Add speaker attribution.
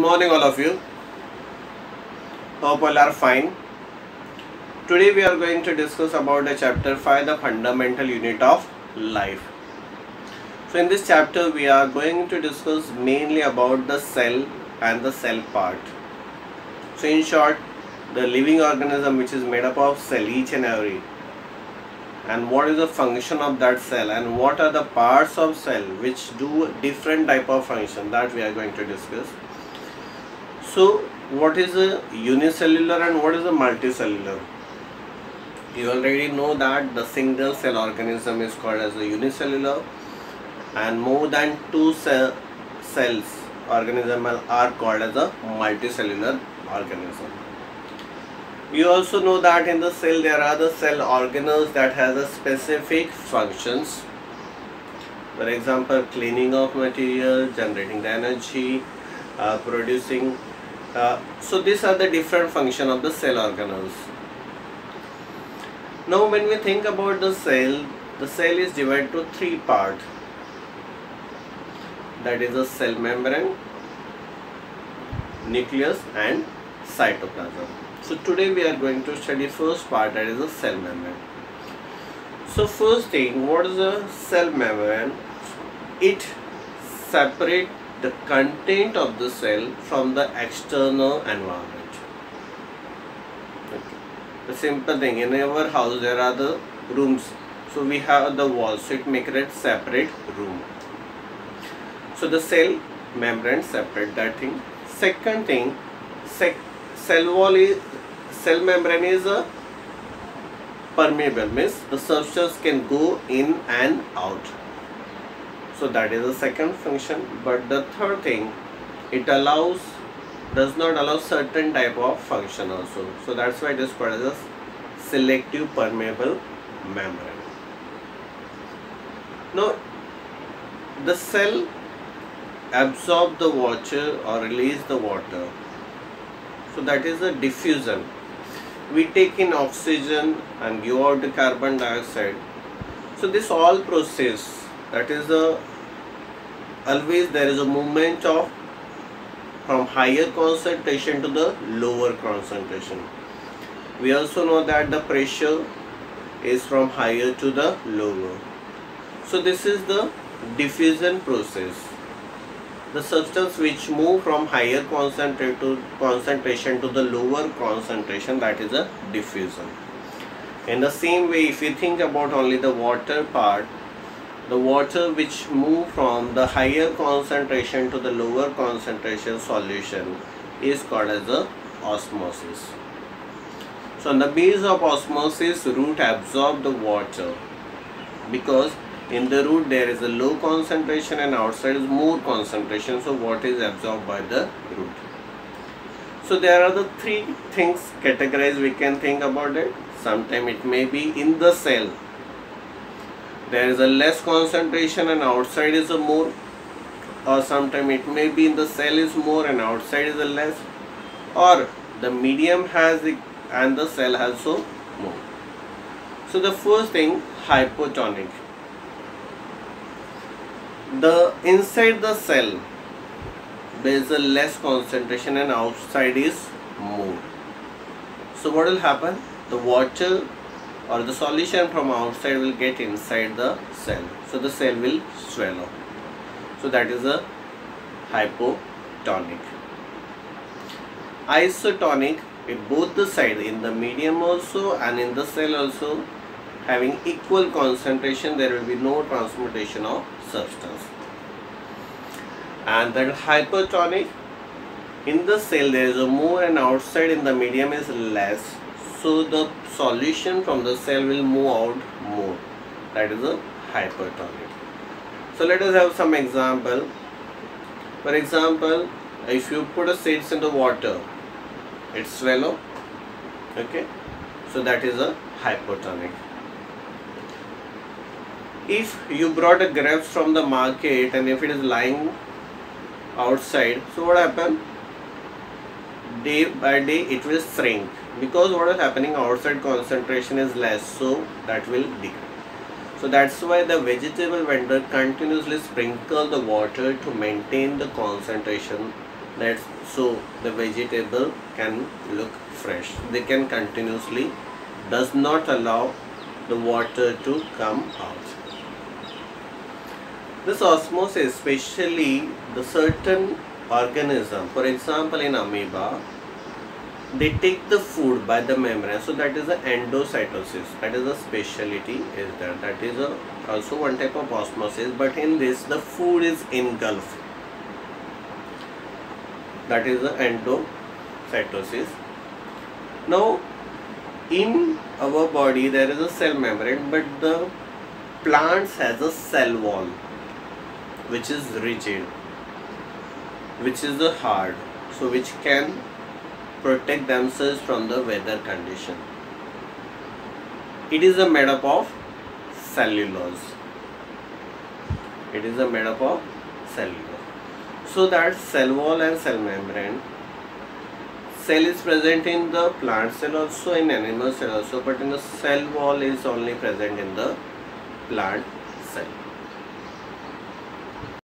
Speaker 1: morning all of you. Hope all are fine. Today we are going to discuss about the chapter 5, the fundamental unit of life. So in this chapter we are going to discuss mainly about the cell and the cell part. So in short, the living organism which is made up of cell, each and every, and what is the function of that cell and what are the parts of cell which do different type of function, that we are going to discuss. So what is a unicellular and what is a multicellular? You already know that the single cell organism is called as a unicellular, and more than two cells organism are called as a multicellular organism. You also know that in the cell there are the cell organelles that has a specific functions. For example, cleaning of material, generating the energy, producing. So these are the different function of the cell organelles. Now when we think about the cell is divided to three parts. That is a cell membrane, nucleus and cytoplasm. So today we are going to study first part, that is a cell membrane. So first thing, what is a cell membrane? It separates the content of the cell from the external environment. Okay. The simple thing, in our house there are the rooms, so we have the walls, so it makes it separate room. So the cell membrane separate that thing. Second thing, cell membrane is a permeable, means the substance can go in and out. So that is the second function. But the third thing, it does not allow certain type of function also. So that's why it is called as a selective permeable membrane. Now the cell absorb the water or release the water. So that is a diffusion. We take in oxygen and give out the carbon dioxide. So this all process, that is always there is a movement of from higher concentration to the lower concentration. We also know that the pressure is from higher to the lower. So this is the diffusion process. The substance which move from higher concentration to the lower concentration, that is a diffusion. In the same way, if you think about only the water part, the water which move from the higher concentration to the lower concentration solution is called as a osmosis. So on the base of osmosis, root absorb the water, because in the root there is a low concentration and outside is more concentration. So what is absorbed by the root? So there are the three things categorized we can think about it. Sometimes it may be in the cell there is a less concentration and outside is a more, or sometimes it may be in the cell is more and outside is a less, or the medium has it and the cell has so more. So the first thing, hypotonic. The inside the cell there is a less concentration and outside is more. So what will happen? The water or the solution from outside will get inside the cell. So the cell will swallow. So that is a hypotonic. Isotonic, in both the side, in the medium also and in the cell also, having equal concentration, there will be no transmutation of substance. And then hypertonic, in the cell there is a more and outside in the medium is less, so the solution from the cell will move out more. That is a hypertonic. So let us have some example. For example, if you put a seeds in the water, it swallow. Okay, so that is a hypotonic. If you brought a grapes from the market and if it is lying outside, so what happen? Day by day it will shrink, because what is happening, outside concentration is less, so that will decrease. So that's why the vegetable vendor continuously sprinkle the water to maintain the concentration, that so the vegetable can look fresh. They can continuously, does not allow the water to come out. This osmosis, especially the certain organism, for example in amoeba, they take the food by the membrane, so that is the endocytosis. That is a speciality is there. That is also one type of osmosis, but in this the food is engulfed. That is the endocytosis. Now in our body there is a cell membrane, but the plants has a cell wall which is rigid, which is hard, so which can protect themselves from the weather condition. It is made up of cellulose. It is made up of cellulose. So that cell wall and cell membrane, cell is present in the plant cell also, in animal cell also, but in the cell wall is only present in the plant cell.